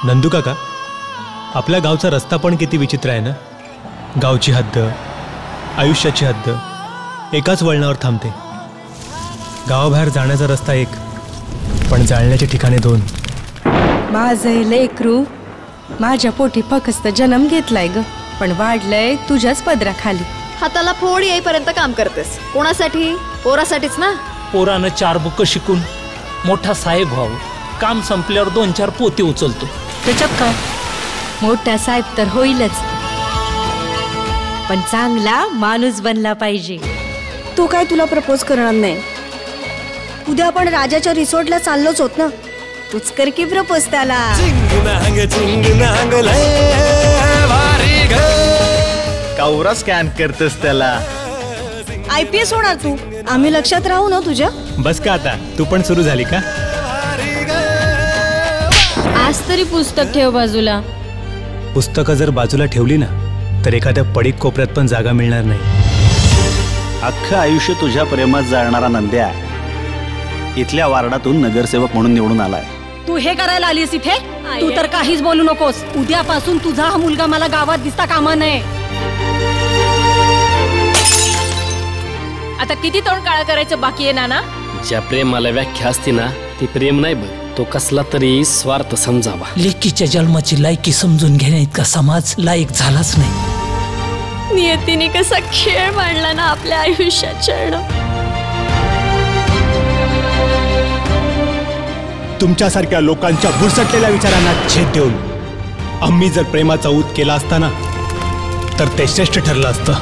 नंदू काका, आपल्या गावचा रस्ता पण किती विचित्र आहे ना. गावची हद्द, आयुष्याची हद्द एकाच वळणावर थांबते. गावाबाहेर जाण्याचा रस्ता एक, पण जाळण्याचे ठिकाणे दोन. माझं लेकरू माझ्या पोटी फक्त जन्म घेतलाय ग, पण वाढलंय तुझ्याच पदराखाली. हाताला फोड येईपर्यंत काम करतेस. कोणासाठी? पोरासाठीच ना. पोरानं 4 बुक शिकून मोठा साहेब व्हावं. काम संपल्यावर 2-4 पोते उचलतो, त्याच्यात काय. मोठा साहेब तर होईलच, पण चांगला माणूस बनला पाहिजे. तू काय तुला प्रपोज करणार नाही? उद्या आपण राजाच्या रिसॉर्टला चाललोच होत ना. तूच कर की प्रपोज त्याला. कावरा स्कॅन करतेस त्याला. IPS होणार तू. आम्ही लक्षात राहू ना तुझ्या. बस का आता, तू पण सुरू झाली का? आज तरी पुस्तक ठेव बाजूला. पुस्तकं जर बाजूला ठेवली ना तर एखाद्या पडीक कोपऱ्यात पण जागा मिळणार नाही. अख्खं आयुष्य तुझ्या प्रेमात जाणारा नंद्या इथल्या वार्डातून नगरसेवक म्हणून निवडून आलाय. तू हे करायला आलीस इथे? तू तर काहीच बोलू नकोस. उद्यापासून तुझा हा मुलगा मला गावात दिसता कामा नये. आता किती तोंड काळा करायचं बाकी आहे नाना? ज्या प्रेमाला व्याख्या असते ना ती प्रेम नाही बघ, तो कसला तरी स्वार्थ समजावा. लेकीच्या जन्माची लायकी समजून घेण्या इतका समाज लायक झालाच नाही. नियतीने कसा खेळ मांडला ना आपल्या आयुष्याच्या. तुमच्यासारख्या लोकांच्या बुरसटलेल्या विचारांना छेद देऊन आम्ही जर प्रेमाचा ऊत केला असता ना तर ते श्रेष्ठ ठरलं असतं.